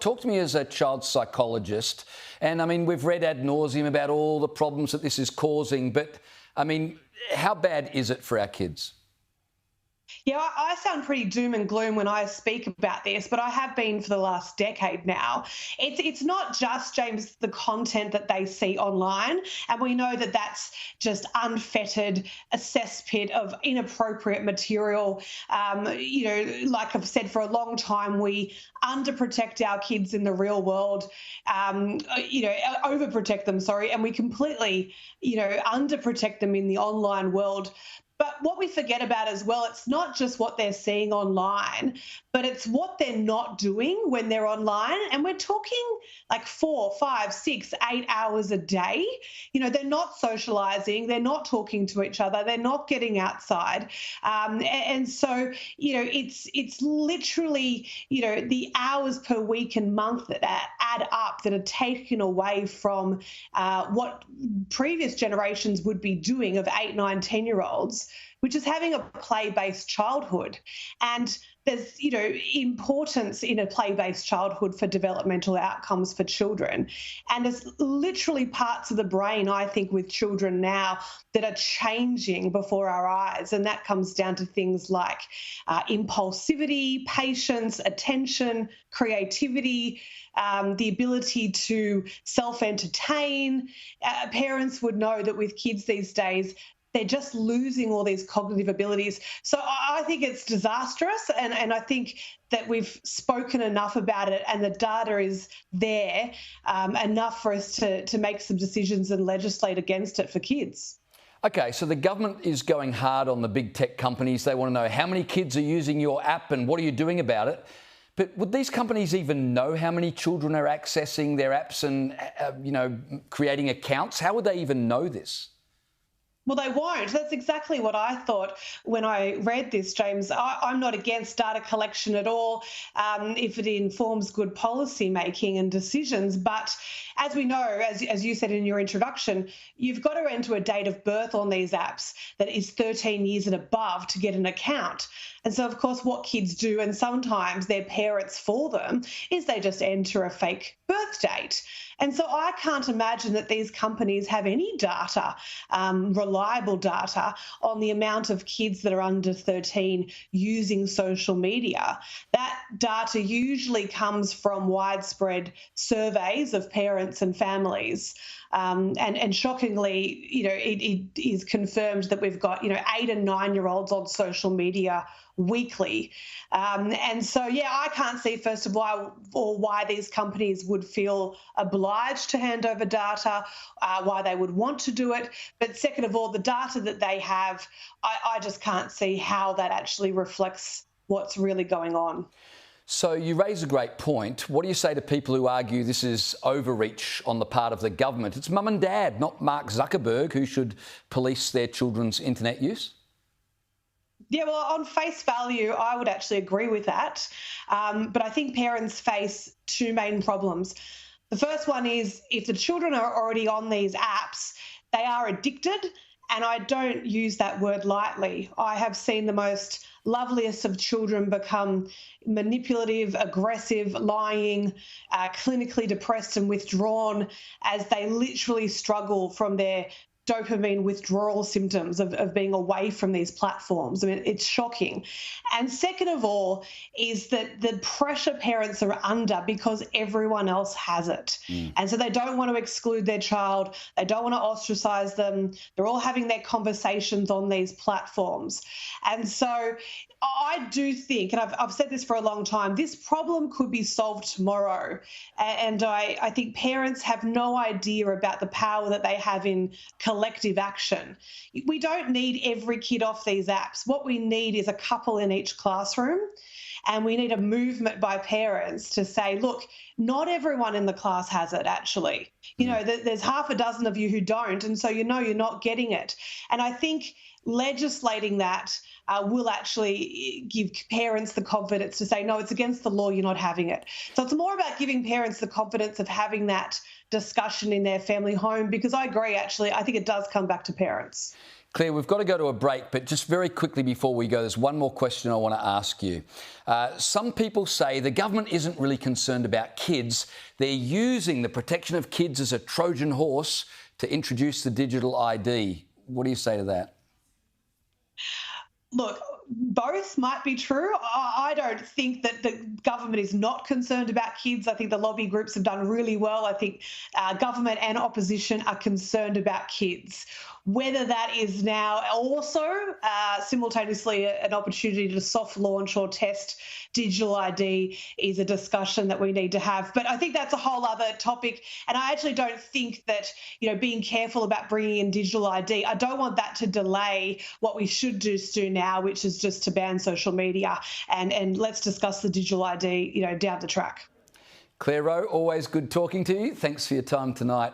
Talk to me as a child psychologist. And I mean, we've read ad nauseum about all the problems that this is causing, but I mean, how bad is it for our kids? Yeah, I sound pretty doom and gloom when I speak about this, but I have been for the last decade now. It's not just, James, the content that they see online, and we know that that's just unfettered, a cesspit of inappropriate material. Like I've said for a long time, we underprotect our kids in the real world, overprotect them, sorry, and we completely, underprotect them in the online world. But what we forget about as well, it's not just what they're seeing online, but it's what they're not doing when they're online. And we're talking like 4, 5, 6, 8 hours a day. They're not socialising, they're not talking to each other, they're not getting outside. And so, it's literally, the hours per week and month that add up that are taken away from what previous generations would be doing of 8, 9, 10-year-olds, which is having a play-based childhood. And there's, importance in a play-based childhood for developmental outcomes for children. And there's literally parts of the brain, I think, with children now that are changing before our eyes. And that comes down to things like impulsivity, patience, attention, creativity, the ability to self-entertain. Parents would know that with kids these days, they're just losing all these cognitive abilities. So I think it's disastrous, and I think that we've spoken enough about it and the data is there enough for us to make some decisions and legislate against it for kids. Okay, so the government is going hard on the big tech companies. They want to know how many kids are using your app and what are you doing about it. But would these companies even know how many children are accessing their apps and, creating accounts? How would they even know this? Well, they won't. That's exactly what I thought when I read this, James. I'm not against data collection at all if it informs good policy making and decisions. But as we know, as you said in your introduction, you've got to enter a date of birth on these apps that is 13 years and above to get an account. And so, of course, what kids do, and sometimes their parents for them, is they just enter a fake birth date. And so I can't imagine that these companies have any data, reliable data, on the amount of kids that are under 13 using social media. That data usually comes from widespread surveys of parents and families. And shockingly, it is confirmed that we've got, 8 and 9-year-olds on social media weekly. And so, I can't see, first of all, why these companies would feel obliged to hand over data, why they would want to do it. But second of all, the data that they have, I just can't see how that actually reflects what's really going on. So you raise a great point. What do you say to people who argue this is overreach on the part of the government? It's mum and dad, not Mark Zuckerberg, who should police their children's internet use. Yeah, well, on face value, I would actually agree with that. But I think parents face two main problems. The first one is if the children are already on these apps, they are addicted. And I don't use that word lightly. I have seen the most loveliest of children become manipulative, aggressive, lying, clinically depressed and withdrawn as they literally struggle from their dopamine withdrawal symptoms of being away from these platforms. I mean, it's shocking. And second of all is that the pressure parents are under because everyone else has it. And so they don't want to exclude their child. They don't want to ostracize them. They're all having their conversations on these platforms. And so I do think, and I've said this for a long time, this problem could be solved tomorrow. And I think parents have no idea about the power that they have in collective action. We don't need every kid off these apps. What we need is a couple in each classroom. And we need a movement by parents to say, look, not everyone in the class has it, actually. There's half a dozen of you who don't. And so, you're not getting it. And I think legislating that will actually give parents the confidence to say, no, it's against the law, you're not having it. So it's more about giving parents the confidence of having that discussion in their family home, because I agree, actually, I think it does come back to parents. Claire, we've got to go to a break, but just very quickly before we go, there's one more question I want to ask you. Some people say the government isn't really concerned about kids. They're using the protection of kids as a Trojan horse to introduce the digital ID. What do you say to that? Look, both might be true. I don't think that the government is not concerned about kids. I think the lobby groups have done really well. I think government and opposition are concerned about kids. Whether that is now also simultaneously an opportunity to soft launch or test digital ID is a discussion that we need to have. But I think that's a whole other topic. And I actually don't think that, being careful about bringing in digital ID, I don't want that to delay what we should do now, which is just to ban social media. And let's discuss the digital ID, down the track. Clare Rowe, always good talking to you. Thanks for your time tonight.